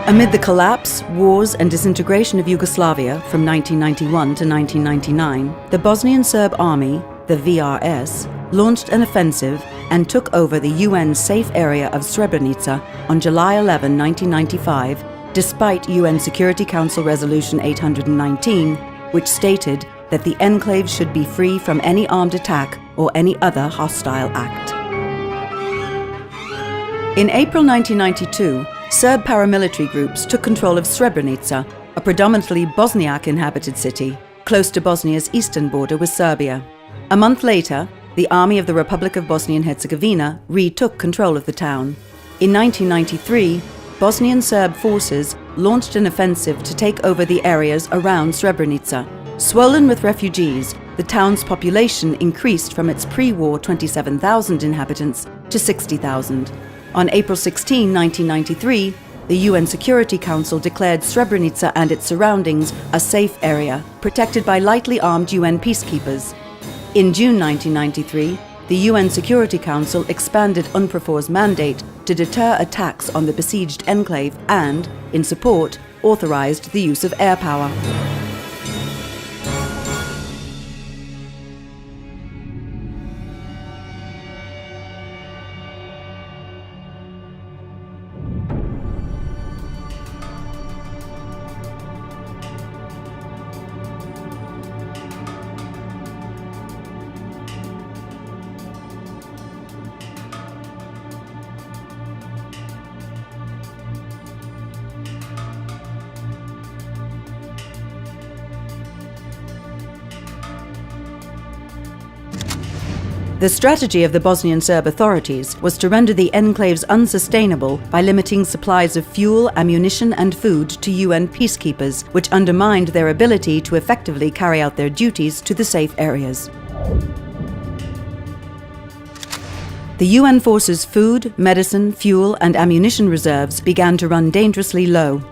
Amid the collapse, wars and disintegration of Yugoslavia from 1991 to 1999, the Bosnian Serb Army, the VRS, launched an offensive and took over the UN safe area of Srebrenica on July 11, 1995, despite UN Security Council Resolution 819, which stated that the enclave should be free from any armed attack or any other hostile act. In April 1992, Serb paramilitary groups took control of Srebrenica, a predominantly Bosniak-inhabited city, close to Bosnia's eastern border with Serbia. A month later, the Army of the Republic of Bosnia and Herzegovina retook control of the town. In 1993, Bosnian Serb forces launched an offensive to take over the areas around Srebrenica. Swollen with refugees, the town's population increased from its pre-war 27,000 inhabitants to 60,000. On April 16, 1993, the UN Security Council declared Srebrenica and its surroundings a safe area, protected by lightly armed UN peacekeepers. In June 1993, the UN Security Council expanded UNPROFOR's mandate to deter attacks on the besieged enclave and, in support, authorized the use of air power. The strategy of the Bosnian Serb authorities was to render the enclaves unsustainable by limiting supplies of fuel, ammunition and food to UN peacekeepers, which undermined their ability to effectively carry out their duties to the safe areas. The UN forces' food, medicine, fuel and ammunition reserves began to run dangerously low.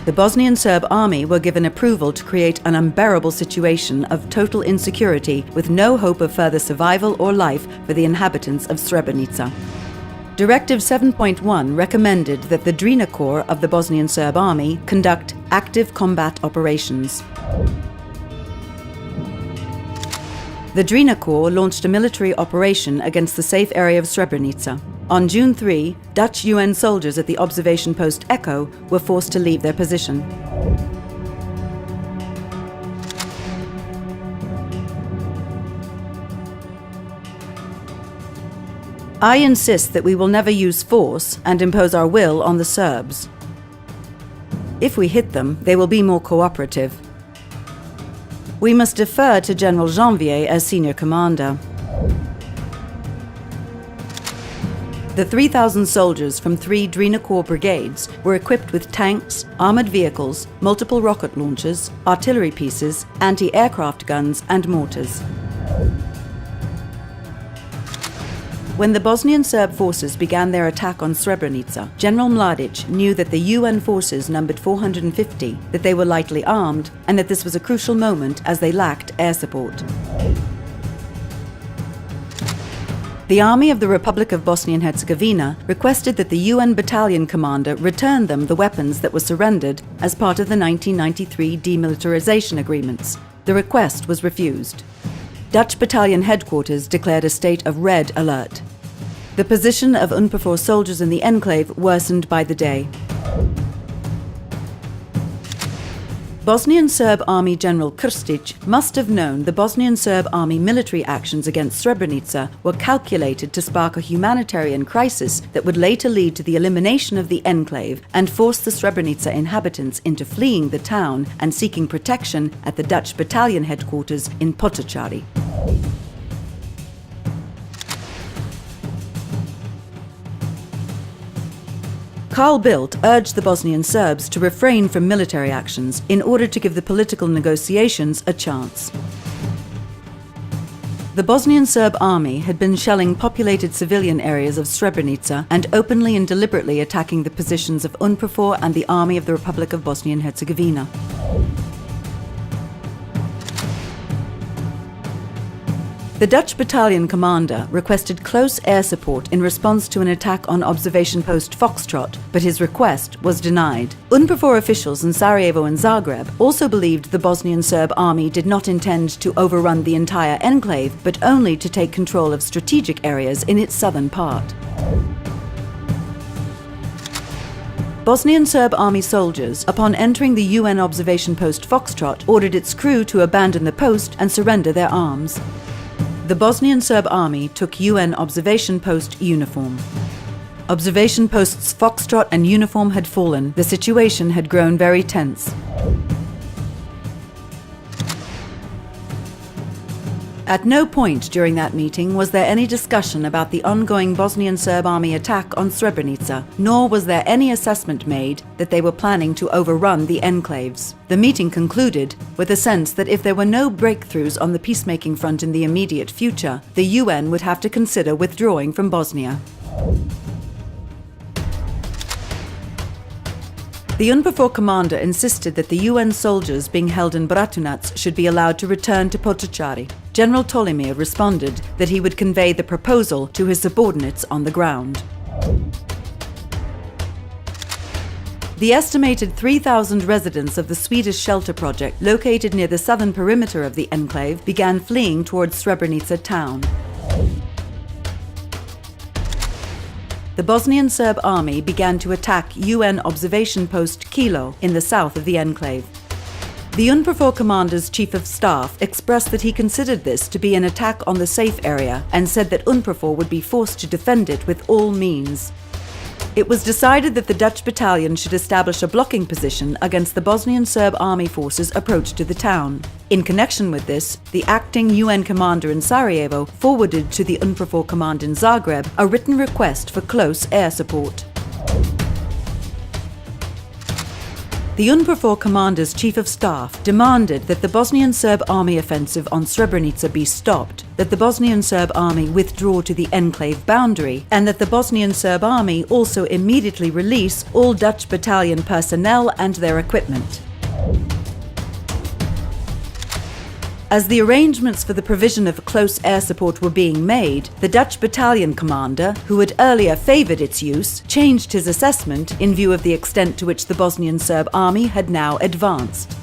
The Bosnian Serb army were given approval to create an unbearable situation of total insecurity with no hope of further survival or life for the inhabitants of Srebrenica. Directive 7.1 recommended that the Drina Corps of the Bosnian Serb army conduct active combat operations. The Drina Corps launched a military operation against the safe area of Srebrenica. On June 3, Dutch UN soldiers at the observation post Echo were forced to leave their position. I insist that we will never use force and impose our will on the Serbs. If we hit them, they will be more cooperative. We must defer to General Janvier as senior commander. The 3,000 soldiers from 3 Drina Corps brigades were equipped with tanks, armoured vehicles, multiple rocket launchers, artillery pieces, anti-aircraft guns and mortars. When the Bosnian Serb forces began their attack on Srebrenica, General Mladic knew that the UN forces numbered 450, that they were lightly armed, and that this was a crucial moment as they lacked air support. The Army of the Republic of Bosnia and Herzegovina requested that the UN battalion commander return them the weapons that were surrendered as part of the 1993 demilitarization agreements. The request was refused. Dutch battalion headquarters declared a state of red alert. The position of UNPROFOR soldiers in the enclave worsened by the day. Bosnian Serb Army General Krstić must have known the Bosnian Serb Army military actions against Srebrenica were calculated to spark a humanitarian crisis that would later lead to the elimination of the enclave and force the Srebrenica inhabitants into fleeing the town and seeking protection at the Dutch battalion headquarters in Potocari. Carl Bildt urged the Bosnian Serbs to refrain from military actions in order to give the political negotiations a chance. The Bosnian Serb army had been shelling populated civilian areas of Srebrenica and openly and deliberately attacking the positions of UNPROFOR and the Army of the Republic of Bosnia and Herzegovina. The Dutch battalion commander requested close air support in response to an attack on observation post Foxtrot, but his request was denied. UNPROFOR officials in Sarajevo and Zagreb also believed the Bosnian Serb army did not intend to overrun the entire enclave, but only to take control of strategic areas in its southern part. Bosnian Serb army soldiers, upon entering the UN observation post Foxtrot, ordered its crew to abandon the post and surrender their arms. The Bosnian Serb army took UN observation post uniform. Observation posts Foxtrot and uniform had fallen. The situation had grown very tense. At no point during that meeting was there any discussion about the ongoing Bosnian Serb army attack on Srebrenica, nor was there any assessment made that they were planning to overrun the enclaves. The meeting concluded with a sense that if there were no breakthroughs on the peacemaking front in the immediate future, the UN would have to consider withdrawing from Bosnia. The UNPROFOR commander insisted that the UN soldiers being held in Bratunac should be allowed to return to Potocari. General Tolimir responded that he would convey the proposal to his subordinates on the ground. The estimated 3,000 residents of the Swedish shelter project, located near the southern perimeter of the enclave, began fleeing towards Srebrenica town. The Bosnian Serb army began to attack UN observation post Kilo in the south of the enclave. The UNPROFOR commander's chief of staff expressed that he considered this to be an attack on the safe area and said that UNPROFOR would be forced to defend it with all means. It was decided that the Dutch battalion should establish a blocking position against the Bosnian Serb army forces' approach to the town. In connection with this, the acting UN commander in Sarajevo forwarded to the UNPROFOR command in Zagreb a written request for close air support. The UNPROFOR commander's chief of staff demanded that the Bosnian Serb army offensive on Srebrenica be stopped, that the Bosnian Serb army withdraw to the enclave boundary, and that the Bosnian Serb army also immediately release all Dutch battalion personnel and their equipment. As the arrangements for the provision of close air support were being made, the Dutch battalion commander, who had earlier favoured its use, changed his assessment in view of the extent to which the Bosnian Serb army had now advanced.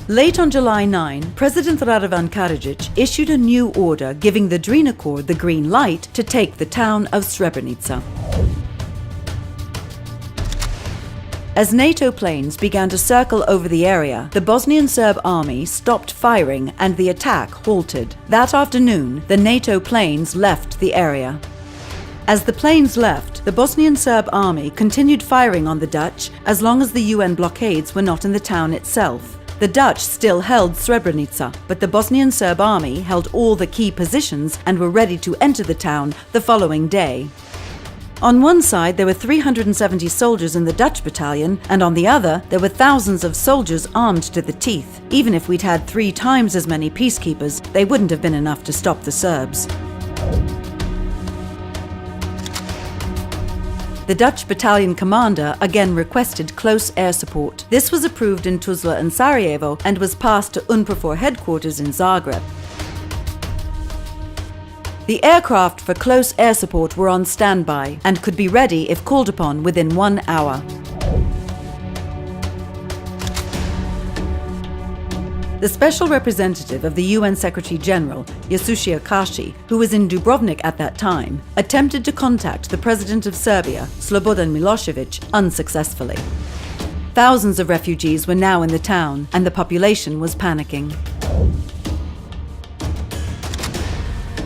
Late on July 9, President Radovan Karadzic issued a new order giving the Drina Corps the green light to take the town of Srebrenica. As NATO planes began to circle over the area, the Bosnian Serb army stopped firing and the attack halted. That afternoon, the NATO planes left the area. As the planes left, the Bosnian Serb army continued firing on the Dutch as long as the UN blockades were not in the town itself. The Dutch still held Srebrenica, but the Bosnian Serb army held all the key positions and were ready to enter the town the following day. On one side, there were 370 soldiers in the Dutch battalion, and on the other, there were thousands of soldiers armed to the teeth. Even if we'd had 3 times as many peacekeepers, they wouldn't have been enough to stop the Serbs. The Dutch battalion commander again requested close air support. This was approved in Tuzla and Sarajevo and was passed to UNPROFOR headquarters in Zagreb. The aircraft for close air support were on standby and could be ready if called upon within 1 hour. The special representative of the UN Secretary-General, Yasushi Akashi, who was in Dubrovnik at that time, attempted to contact the President of Serbia, Slobodan Milosevic, unsuccessfully. Thousands of refugees were now in the town, and the population was panicking.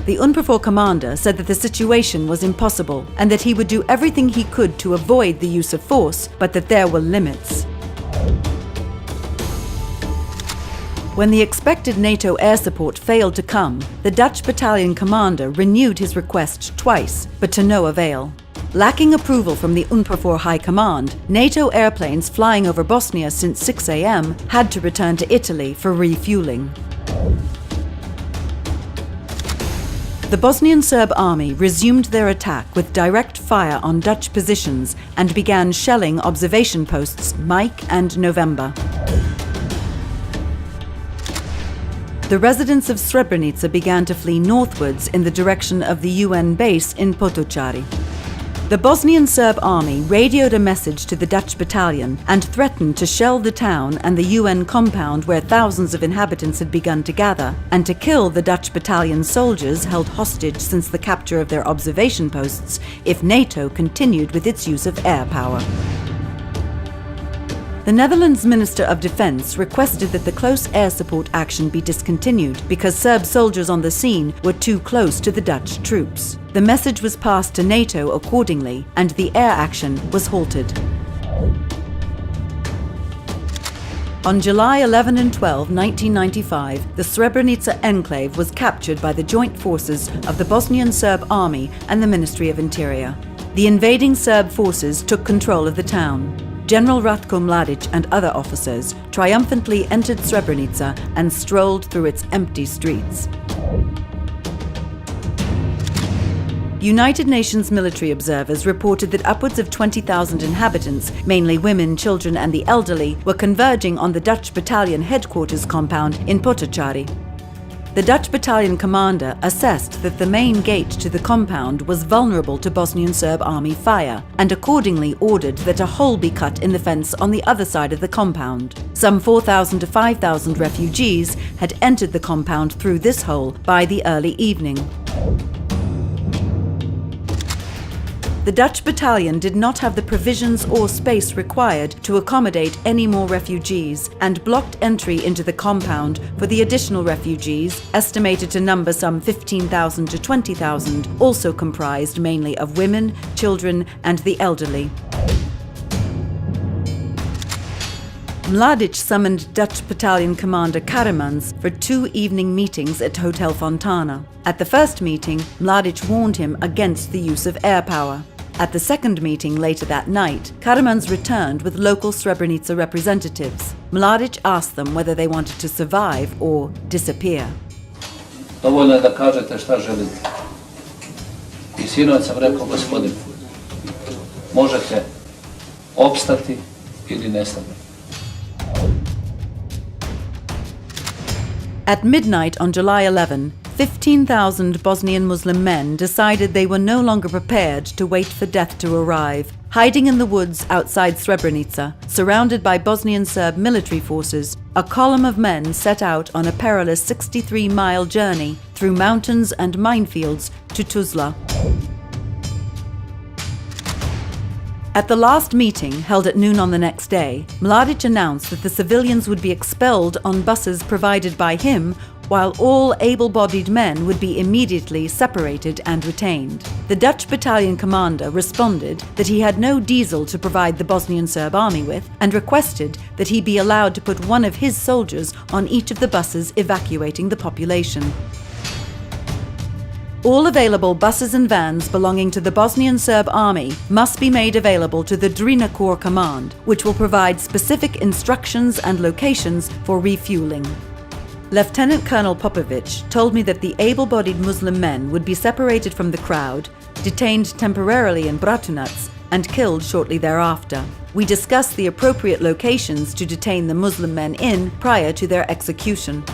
The UNPROFOR commander said that the situation was impossible and that he would do everything he could to avoid the use of force, but that there were limits. When the expected NATO air support failed to come, the Dutch battalion commander renewed his request twice, but to no avail. Lacking approval from the UNPROFOR High Command, NATO airplanes flying over Bosnia since 6 a.m. had to return to Italy for refueling. The Bosnian Serb army resumed their attack with direct fire on Dutch positions and began shelling observation posts Mike and November. The residents of Srebrenica began to flee northwards in the direction of the UN base in Potocari. The Bosnian Serb army radioed a message to the Dutch battalion and threatened to shell the town and the UN compound where thousands of inhabitants had begun to gather, and to kill the Dutch battalion soldiers held hostage since the capture of their observation posts if NATO continued with its use of air power. The Netherlands Minister of Defense requested that the close air support action be discontinued because Serb soldiers on the scene were too close to the Dutch troops. The message was passed to NATO accordingly, and the air action was halted. On July 11 and 12, 1995, the Srebrenica enclave was captured by the joint forces of the Bosnian Serb Army and the Ministry of Interior. The invading Serb forces took control of the town. General Ratko Mladic and other officers triumphantly entered Srebrenica and strolled through its empty streets. United Nations military observers reported that upwards of 20,000 inhabitants, mainly women, children and the elderly, were converging on the Dutch battalion headquarters compound in Potocari. The Dutch battalion commander assessed that the main gate to the compound was vulnerable to Bosnian Serb army fire, and accordingly ordered that a hole be cut in the fence on the other side of the compound. Some 4,000 to 5,000 refugees had entered the compound through this hole by the early evening. The Dutch battalion did not have the provisions or space required to accommodate any more refugees and blocked entry into the compound for the additional refugees, estimated to number some 15,000 to 20,000, also comprised mainly of women, children and the elderly. Mladic summoned Dutch battalion commander Karamanz for 2 evening meetings at Hotel Fontana. At the first meeting, Mladic warned him against the use of air power. At the second meeting later that night, Karamanz returned with local Srebrenica representatives. Mladic asked them whether they wanted to survive or disappear. Dovoljno je da kažete šta želite. I sinoć sam rekao, gospodin, možete opstati ili nestati. At midnight on July 11, 15,000 Bosnian Muslim men decided they were no longer prepared to wait for death to arrive. Hiding in the woods outside Srebrenica, surrounded by Bosnian Serb military forces, a column of men set out on a perilous 63-mile journey through mountains and minefields to Tuzla. At the last meeting, held at noon on the next day, Mladic announced that the civilians would be expelled on buses provided by him, while all able-bodied men would be immediately separated and retained. The Dutch battalion commander responded that he had no diesel to provide the Bosnian Serb army with, and requested that he be allowed to put one of his soldiers on each of the buses evacuating the population. All available buses and vans belonging to the Bosnian Serb army must be made available to the Drina Corps Command, which will provide specific instructions and locations for refueling. Lieutenant Colonel Popovic told me that the able-bodied Muslim men would be separated from the crowd, detained temporarily in Bratunac, and killed shortly thereafter. We discussed the appropriate locations to detain the Muslim men in prior to their execution.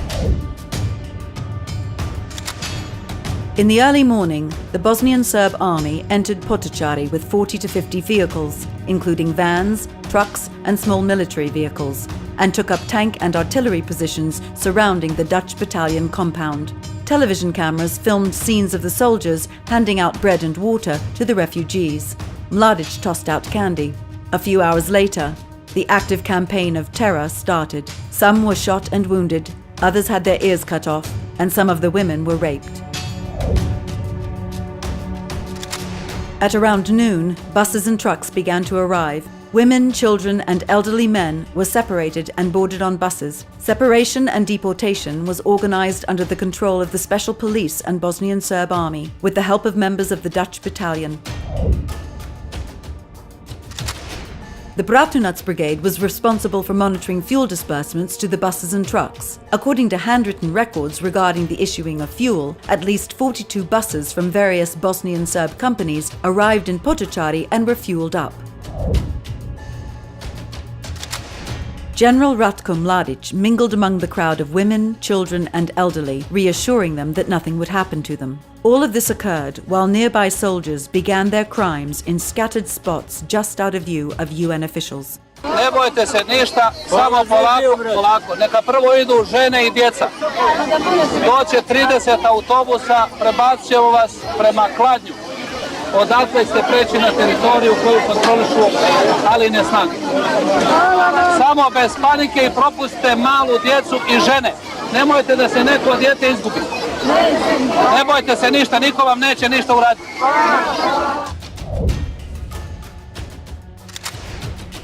In the early morning, the Bosnian Serb army entered Potocari with 40 to 50 vehicles, including vans, trucks and small military vehicles, and took up tank and artillery positions surrounding the Dutch battalion compound. Television cameras filmed scenes of the soldiers handing out bread and water to the refugees. Mladic tossed out candy. A few hours later, the active campaign of terror started. Some were shot and wounded, others had their ears cut off, and some of the women were raped. At around noon, buses and trucks began to arrive. Women, children and elderly men were separated and boarded on buses. Separation and deportation was organized under the control of the Special Police and Bosnian Serb Army, with the help of members of the Dutch battalion. The Bratunac Brigade was responsible for monitoring fuel disbursements to the buses and trucks. According to handwritten records regarding the issuing of fuel, at least 42 buses from various Bosnian Serb companies arrived in Potocari and were fueled up. General Ratko Mladic mingled among the crowd of women, children and elderly, reassuring them that nothing would happen to them. All of this occurred while nearby soldiers began their crimes in scattered spots just out of view of UN officials. Ne bojte se ništa, samo polako. Neka prvo idu žene I djeca. Doće 30 autobusa, prebacit ćemo vas prema Kladnju. Odatle ćete preći na teritoriju koju kontrolišu Aline snage. Samo bez panike I propustite malu djecu I žene. Nemojte da se neko dijete izgubi. Ne bojte se ništa, niko vam neće ništa uraditi.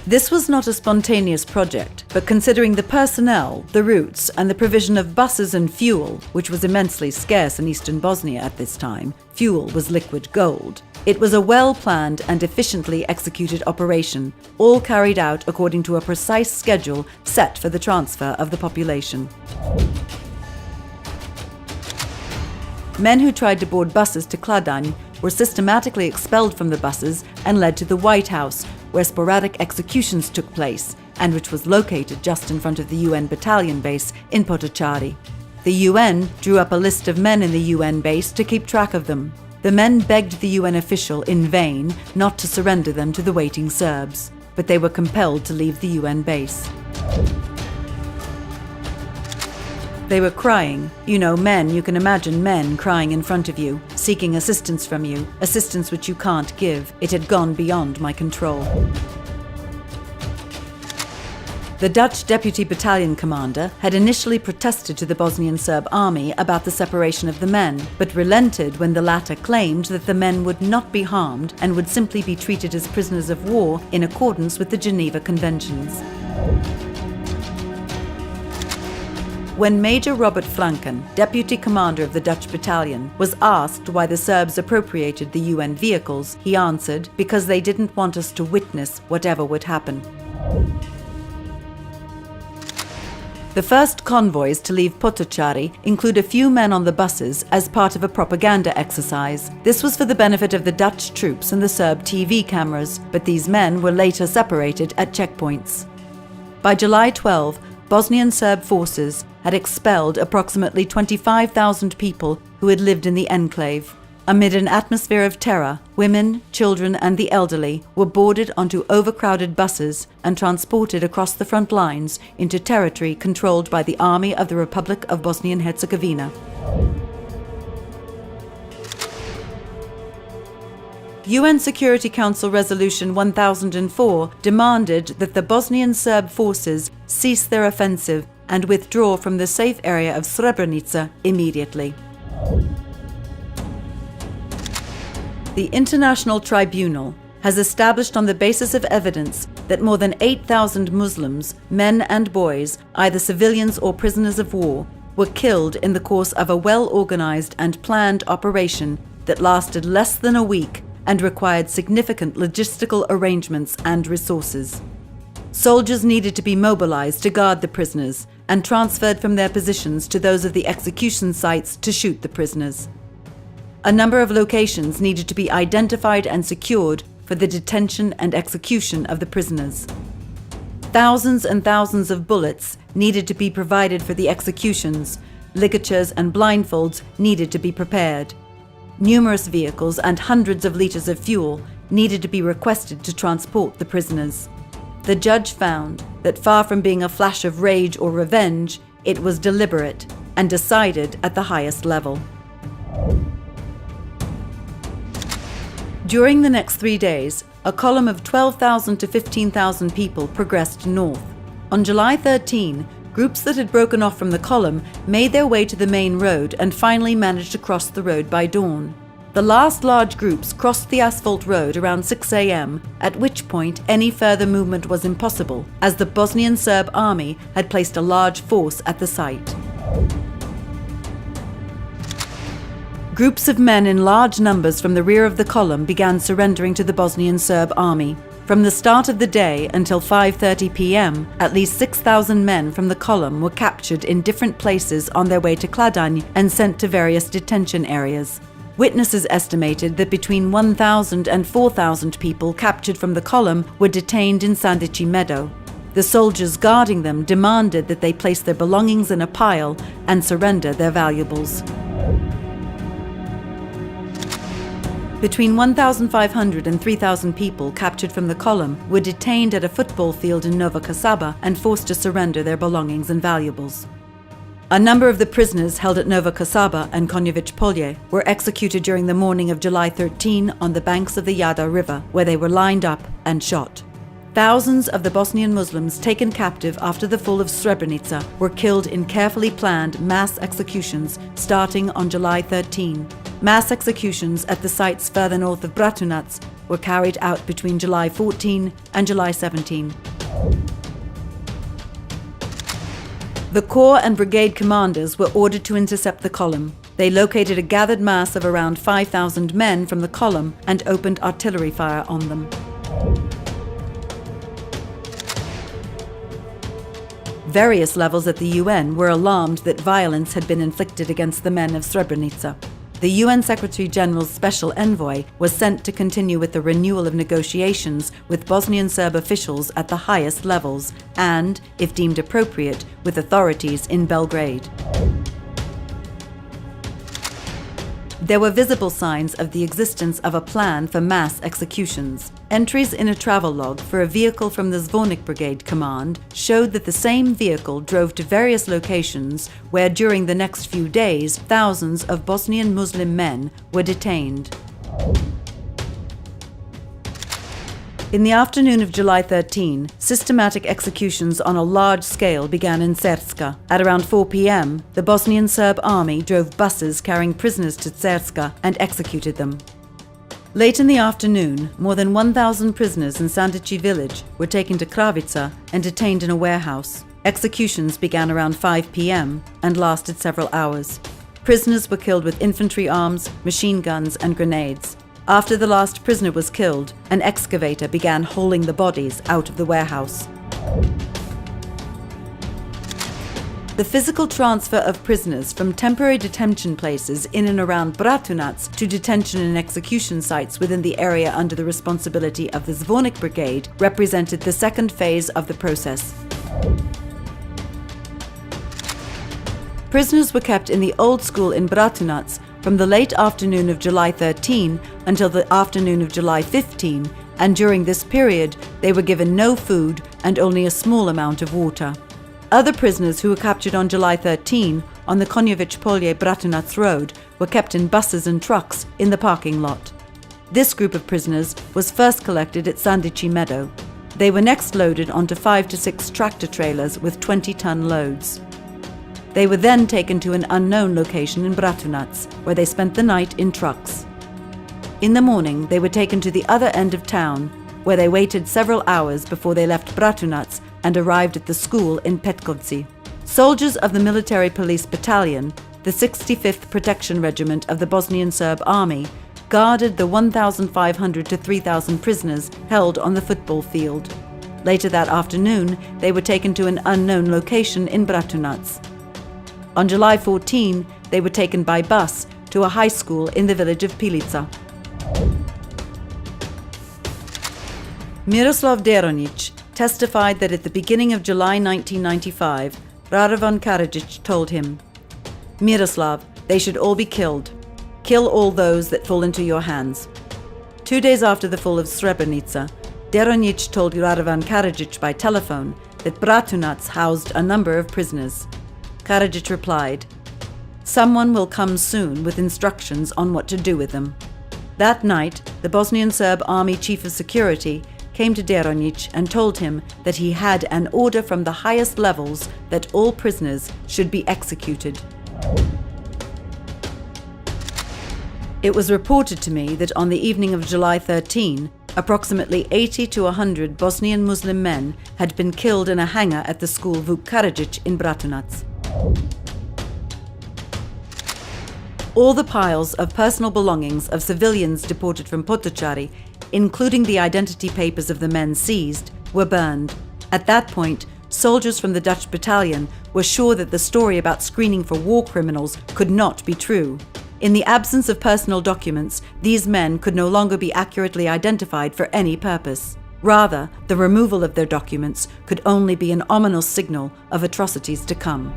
This was not a spontaneous project, but considering the personnel, the routes, and the provision of buses and fuel, which was immensely scarce in eastern Bosnia at this time, fuel was liquid gold. It was a well-planned and efficiently executed operation, all carried out according to a precise schedule set for the transfer of the population. Men who tried to board buses to Kladanj were systematically expelled from the buses and led to the White House, where sporadic executions took place, and which was located just in front of the UN battalion base in Potocari. The UN drew up a list of men in the UN base to keep track of them. The men begged the UN official in vain not to surrender them to the waiting Serbs, but they were compelled to leave the UN base. They were crying. You know, men, you can imagine men crying in front of you, seeking assistance from you, assistance which you can't give. It had gone beyond my control. The Dutch deputy battalion commander had initially protested to the Bosnian Serb army about the separation of the men, but relented when the latter claimed that the men would not be harmed and would simply be treated as prisoners of war in accordance with the Geneva Conventions. When Major Robert Franken, deputy commander of the Dutch battalion, was asked why the Serbs appropriated the UN vehicles, he answered, because they didn't want us to witness whatever would happen. The first convoys to leave Potocari include a few men on the buses as part of a propaganda exercise. This was for the benefit of the Dutch troops and the Serb TV cameras, but these men were later separated at checkpoints. By July 12, Bosnian Serb forces had expelled approximately 25,000 people who had lived in the enclave. Amid an atmosphere of terror, women, children and the elderly were boarded onto overcrowded buses and transported across the front lines into territory controlled by the Army of the Republic of Bosnia and Herzegovina. UN Security Council Resolution 1004 demanded that the Bosnian Serb forces cease their offensive and withdraw from the safe area of Srebrenica immediately. The International Tribunal has established on the basis of evidence that more than 8,000 Muslims, men and boys, either civilians or prisoners of war, were killed in the course of a well-organized and planned operation that lasted less than a week and required significant logistical arrangements and resources. Soldiers needed to be mobilized to guard the prisoners and transferred from their positions to those of the execution sites to shoot the prisoners. A number of locations needed to be identified and secured for the detention and execution of the prisoners. Thousands and thousands of bullets needed to be provided for the executions. Ligatures and blindfolds needed to be prepared. Numerous vehicles and hundreds of liters of fuel needed to be requested to transport the prisoners. The judge found that far from being a flash of rage or revenge, it was deliberate and decided at the highest level. During the next 3 days, a column of 12,000 to 15,000 people progressed north. On July 13, groups that had broken off from the column made their way to the main road and finally managed to cross the road by dawn. The last large groups crossed the asphalt road around 6 a.m., at which point any further movement was impossible, as the Bosnian Serb army had placed a large force at the site. Groups of men in large numbers from the rear of the column began surrendering to the Bosnian Serb army. From the start of the day until 5:30 p.m., at least 6,000 men from the column were captured in different places on their way to Kladanj and sent to various detention areas. Witnesses estimated that between 1,000 and 4,000 people captured from the column were detained in Sandici Meadow. The soldiers guarding them demanded that they place their belongings in a pile and surrender their valuables. Between 1,500 and 3,000 people captured from the column were detained at a football field in Nova Kasaba and forced to surrender their belongings and valuables. A number of the prisoners held at Nova Kasaba and Konjović Polje were executed during the morning of July 13 on the banks of the Jadar River, where they were lined up and shot. Thousands of the Bosnian Muslims taken captive after the fall of Srebrenica were killed in carefully planned mass executions starting on July 13. Mass executions at the sites further north of Bratunac were carried out between July 14 and July 17. The corps and brigade commanders were ordered to intercept the column. They located a gathered mass of around 5,000 men from the column and opened artillery fire on them. Various levels at the UN were alarmed that violence had been inflicted against the men of Srebrenica. The UN Secretary-General's special envoy was sent to continue with the renewal of negotiations with Bosnian Serb officials at the highest levels and, if deemed appropriate, with authorities in Belgrade. There were visible signs of the existence of a plan for mass executions. Entries in a travel log for a vehicle from the Zvornik Brigade Command showed that the same vehicle drove to various locations where during the next few days thousands of Bosnian Muslim men were detained. In the afternoon of July 13, systematic executions on a large scale began in Cerska. At around 4 p.m., the Bosnian Serb army drove buses carrying prisoners to Cerska and executed them. Late in the afternoon, more than 1,000 prisoners in Sandici village were taken to Kravica and detained in a warehouse. Executions began around 5 p.m. and lasted several hours. Prisoners were killed with infantry arms, machine guns, and grenades. After the last prisoner was killed, an excavator began hauling the bodies out of the warehouse. The physical transfer of prisoners from temporary detention places in and around Bratunac to detention and execution sites within the area under the responsibility of the Zvornik Brigade represented the second phase of the process. Prisoners were kept in the old school in Bratunac from the late afternoon of July 13 until the afternoon of July 15, and during this period they were given no food and only a small amount of water. Other prisoners who were captured on July 13 on the Konjović Polje Bratunac road were kept in buses and trucks in the parking lot. This group of prisoners was first collected at Sandici Meadow. They were next loaded onto 5 to 6 tractor trailers with 20-ton loads. They were then taken to an unknown location in Bratunac, where they spent the night in trucks. In the morning, they were taken to the other end of town, where they waited several hours before they left Bratunac and arrived at the school in Petkovci. Soldiers of the Military Police Battalion, the 65th Protection Regiment of the Bosnian Serb Army, guarded the 1,500 to 3,000 prisoners held on the football field. Later that afternoon, they were taken to an unknown location in Bratunac. On July 14, they were taken by bus to a high school in the village of Pilica. Miroslav Deronic testified that at the beginning of July 1995, Radovan Karadzic told him, "Miroslav, they should all be killed. Kill all those that fall into your hands." 2 days after the fall of Srebrenica, Deronic told Radovan Karadzic by telephone that Bratunac housed a number of prisoners. Karadzic replied, "Someone will come soon with instructions on what to do with them." That night, the Bosnian Serb Army Chief of Security came to Deronic and told him that he had an order from the highest levels that all prisoners should be executed. It was reported to me that on the evening of July 13, approximately 80 to 100 Bosnian Muslim men had been killed in a hangar at the school Vuk Karadžić in Bratunac. All the piles of personal belongings of civilians deported from Potocari, including the identity papers of the men seized, were burned. At that point, soldiers from the Dutch battalion were sure that the story about screening for war criminals could not be true. In the absence of personal documents, these men could no longer be accurately identified for any purpose. Rather, the removal of their documents could only be an ominous signal of atrocities to come.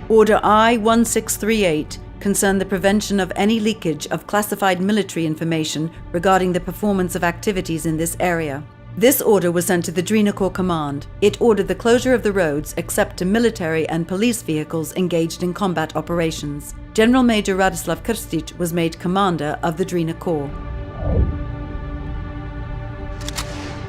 Order I-1638 concerned the prevention of any leakage of classified military information regarding the performance of activities in this area. This order was sent to the Drina Corps Command. It ordered the closure of the roads except to military and police vehicles engaged in combat operations. General Major Radislav Krstic was made commander of the Drina Corps.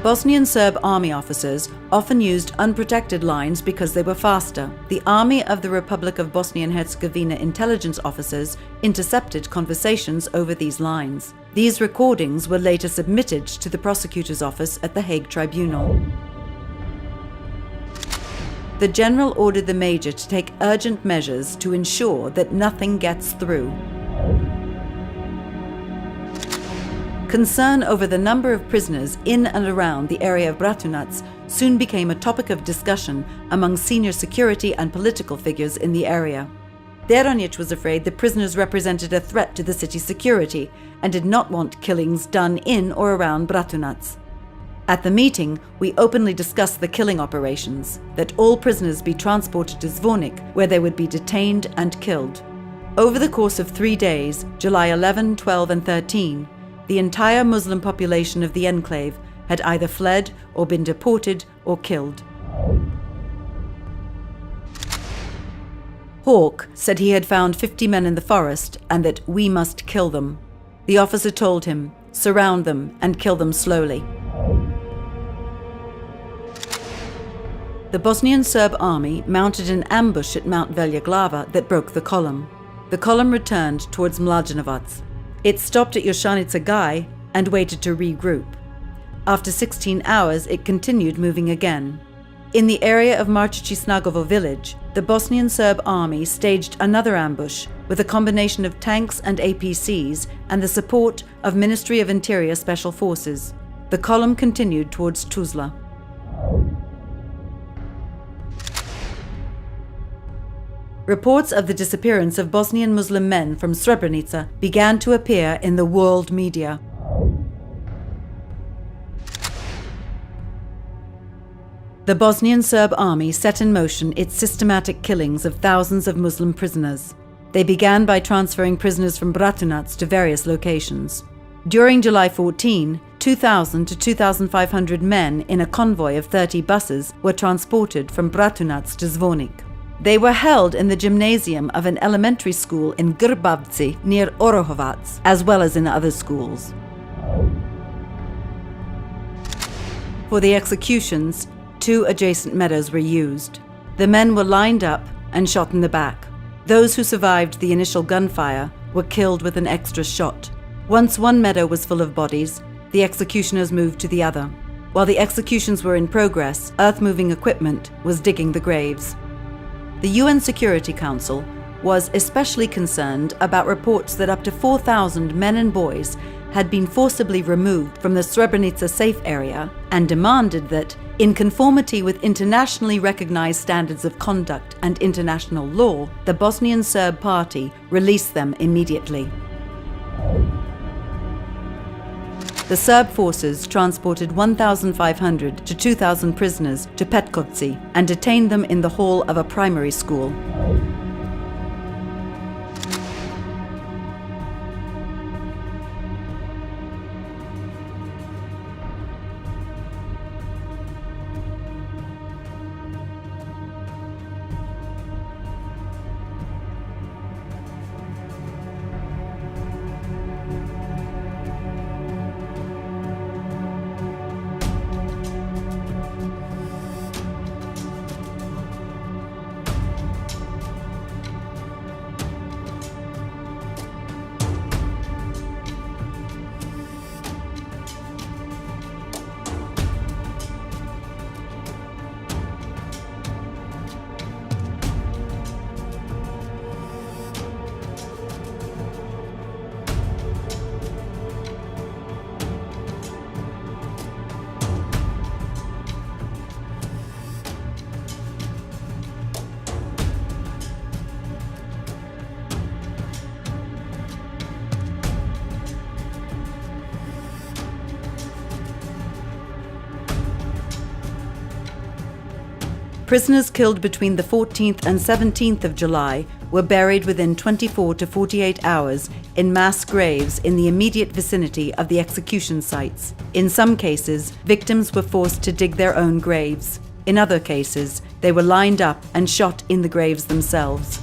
Bosnian Serb army officers often used unprotected lines because they were faster. The Army of the Republic of Bosnia and Herzegovina intelligence officers intercepted conversations over these lines. These recordings were later submitted to the prosecutor's office at the Hague Tribunal. The general ordered the major to take urgent measures to ensure that nothing gets through. Concern over the number of prisoners in and around the area of Bratunac soon became a topic of discussion among senior security and political figures in the area. Deronic was afraid the prisoners represented a threat to the city's security and did not want killings done in or around Bratunac. At the meeting, we openly discussed the killing operations, that all prisoners be transported to Zvornik, where they would be detained and killed. Over the course of 3 days, July 11, 12 and 13, the entire Muslim population of the enclave had either fled or been deported or killed. Hawke said he had found 50 men in the forest and that we must kill them. The officer told him, surround them and kill them slowly. The Bosnian Serb army mounted an ambush at Mount Velja Glava that broke the column. The column returned towards Mlađenovac. It stopped at Jošanica Gaj and waited to regroup. After 16 hours, it continued moving again. In the area of Marčići Snagovo village, the Bosnian Serb army staged another ambush with a combination of tanks and APCs and the support of Ministry of Interior Special Forces. The column continued towards Tuzla. Reports of the disappearance of Bosnian Muslim men from Srebrenica began to appear in the world media. The Bosnian Serb army set in motion its systematic killings of thousands of Muslim prisoners. They began by transferring prisoners from Bratunac to various locations. During July 14, 2,000 to 2,500 men in a convoy of 30 buses were transported from Bratunac to Zvornik. They were held in the gymnasium of an elementary school in Grbavci near Orohovac, as well as in other schools. For the executions, 2 adjacent meadows were used. The men were lined up and shot in the back. Those who survived the initial gunfire were killed with an extra shot. Once one meadow was full of bodies, the executioners moved to the other. While the executions were in progress, earth-moving equipment was digging the graves. The UN Security Council was especially concerned about reports that up to 4,000 men and boys had been forcibly removed from the Srebrenica safe area and demanded that, in conformity with internationally recognized standards of conduct and international law, the Bosnian Serb Party release them immediately. The Serb forces transported 1,500 to 2,000 prisoners to Petkovci and detained them in the hall of a primary school. Prisoners killed between the 14th and 17th of July were buried within 24 to 48 hours in mass graves in the immediate vicinity of the execution sites. In some cases, victims were forced to dig their own graves. In other cases, they were lined up and shot in the graves themselves.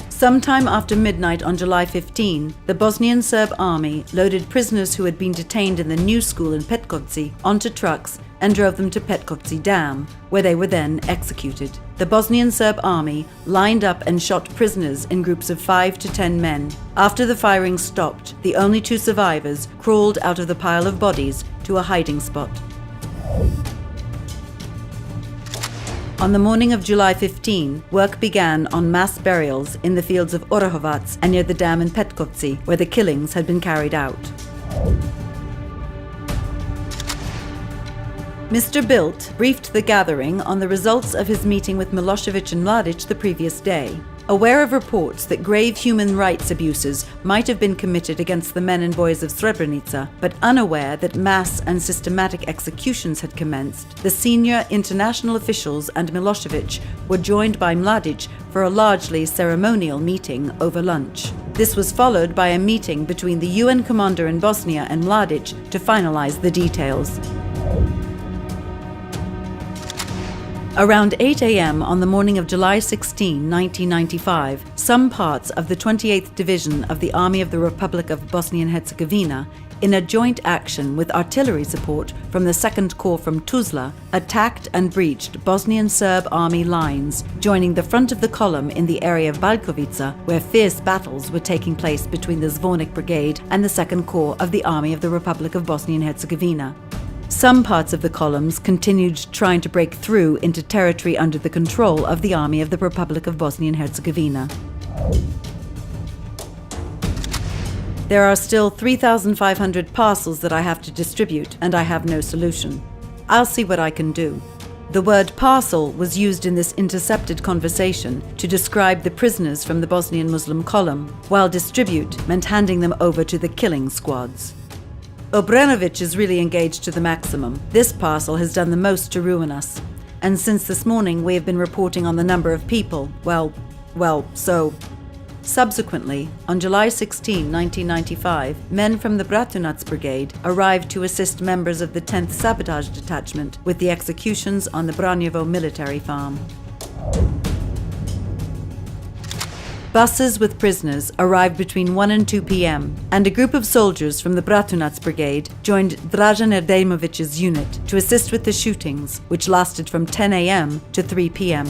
Sometime after midnight on July 15, the Bosnian Serb army loaded prisoners who had been detained in the new school in Petkovci onto trucks and drove them to Petkovci Dam, where they were then executed. The Bosnian Serb army lined up and shot prisoners in groups of 5 to 10 men. After the firing stopped, the only 2 survivors crawled out of the pile of bodies to a hiding spot. On the morning of July 15, work began on mass burials in the fields of Orahovac and near the dam in Petkovci, where the killings had been carried out. Mr. Bildt briefed the gathering on the results of his meeting with Milosevic and Mladic the previous day. Aware of reports that grave human rights abuses might have been committed against the men and boys of Srebrenica, but unaware that mass and systematic executions had commenced, the senior international officials and Milosevic were joined by Mladic for a largely ceremonial meeting over lunch. This was followed by a meeting between the UN commander in Bosnia and Mladic to finalize the details. Around 8 a.m. on the morning of July 16, 1995, some parts of the 28th Division of the Army of the Republic of Bosnia and Herzegovina, in a joint action with artillery support from the 2nd Corps from Tuzla, attacked and breached Bosnian Serb army lines, joining the front of the column in the area of Baljkovica, where fierce battles were taking place between the Zvornik Brigade and the 2nd Corps of the Army of the Republic of Bosnia and Herzegovina. Some parts of the columns continued trying to break through into territory under the control of the Army of the Republic of Bosnia and Herzegovina. There are still 3,500 parcels that I have to distribute, and I have no solution. I'll see what I can do. The word parcel was used in this intercepted conversation to describe the prisoners from the Bosnian Muslim column, while distribute meant handing them over to the killing squads. Obrenovic is really engaged to the maximum. This parcel has done the most to ruin us. And since this morning we have been reporting on the number of people, so. Subsequently, on July 16, 1995, men from the Bratunac Brigade arrived to assist members of the 10th Sabotage Detachment with the executions on the Branjevo military farm. Buses with prisoners arrived between 1 and 2 p.m., and a group of soldiers from the Bratunac Brigade joined Dražan Erdemovic's unit to assist with the shootings, which lasted from 10 a.m. to 3 p.m.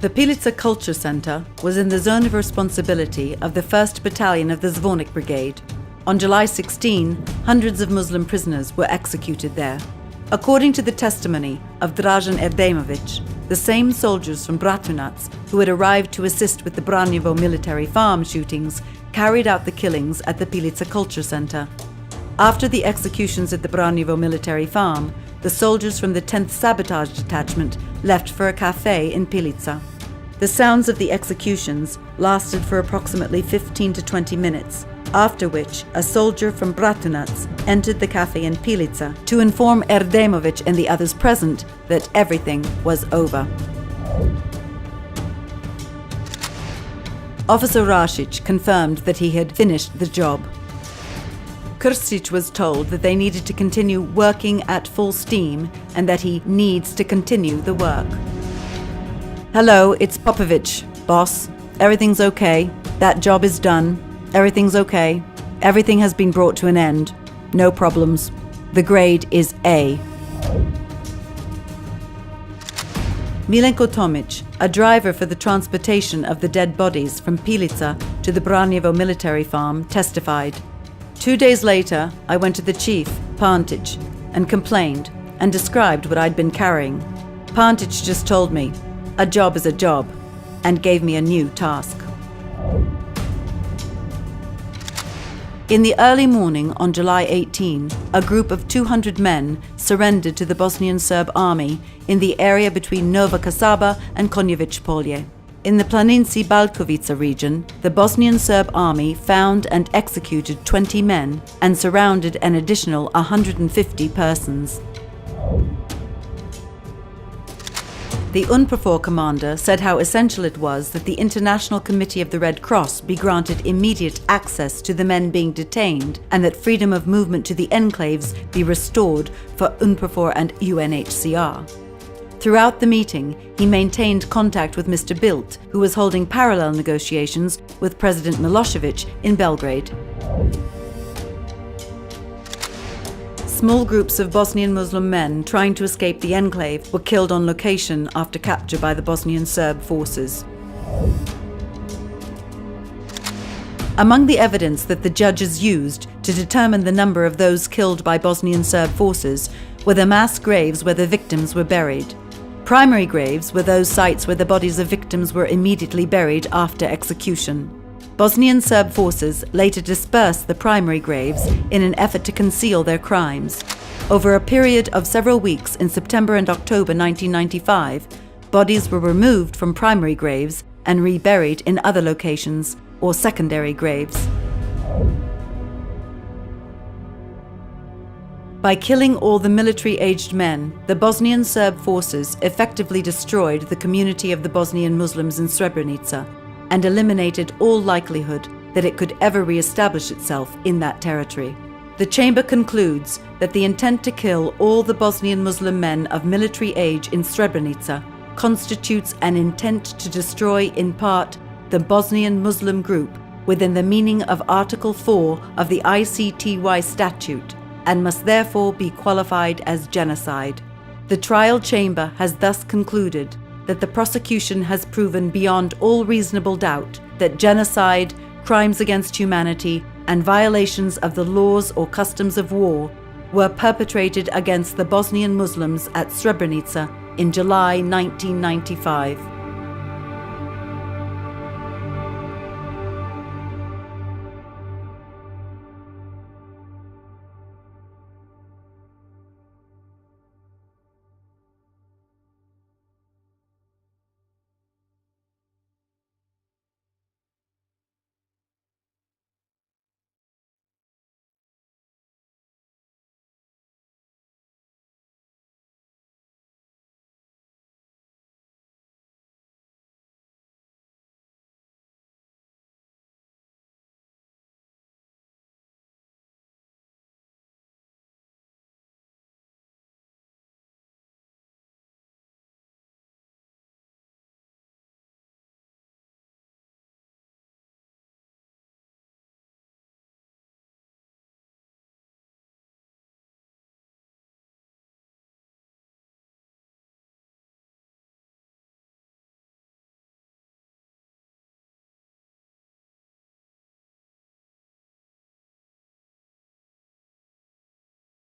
The Pilica Culture Center was in the zone of responsibility of the 1st Battalion of the Zvornik Brigade. On July 16, hundreds of Muslim prisoners were executed there. According to the testimony of Dražan Erdemovic, the same soldiers from Bratunac who had arrived to assist with the Branjevo military farm shootings carried out the killings at the Pilica Culture Center. After the executions at the Branjevo military farm, the soldiers from the 10th Sabotage Detachment left for a cafe in Pilica. The sounds of the executions lasted for approximately 15 to 20 minutes, after which a soldier from Bratunac entered the cafe in Pilica to inform Erdemovic and the others present that everything was over. Officer Rasic confirmed that he had finished the job. Krstić was told that they needed to continue working at full steam and that he needs to continue the work. Hello, it's Popovic, boss. Everything's okay. That job is done. Everything's okay. Everything has been brought to an end. No problems. The grade is A. Milenko Tomic, a driver for the transportation of the dead bodies from Pilica to the Branjevo military farm, testified. 2 days later, I went to the chief, Pantic, and complained and described what I'd been carrying. Pantic just told me, a job is a job, and gave me a new task. In the early morning on July 18, a group of 200 men surrendered to the Bosnian Serb army in the area between Nova Kasaba and Konjević Polje. In the Planinci Balkovica region, the Bosnian Serb army found and executed 20 men and surrounded an additional 150 persons. The UNPROFOR commander said how essential it was that the International Committee of the Red Cross be granted immediate access to the men being detained and that freedom of movement to the enclaves be restored for UNPROFOR and UNHCR. Throughout the meeting, he maintained contact with Mr. Bildt, who was holding parallel negotiations with President Milosevic in Belgrade. Small groups of Bosnian Muslim men trying to escape the enclave were killed on location after capture by the Bosnian Serb forces. Among the evidence that the judges used to determine the number of those killed by Bosnian Serb forces were the mass graves where the victims were buried. Primary graves were those sites where the bodies of victims were immediately buried after execution. Bosnian Serb forces later dispersed the primary graves in an effort to conceal their crimes. Over a period of several weeks in September and October 1995, bodies were removed from primary graves and reburied in other locations or secondary graves. By killing all the military-aged men, the Bosnian Serb forces effectively destroyed the community of the Bosnian Muslims in Srebrenica and eliminated all likelihood that it could ever re-establish itself in that territory. The chamber concludes that the intent to kill all the Bosnian Muslim men of military age in Srebrenica constitutes an intent to destroy in part the Bosnian Muslim group within the meaning of Article 4 of the ICTY statute and must therefore be qualified as genocide. The trial chamber has thus concluded that the prosecution has proven beyond all reasonable doubt that genocide, crimes against humanity, and violations of the laws or customs of war were perpetrated against the Bosnian Muslims at Srebrenica in July 1995.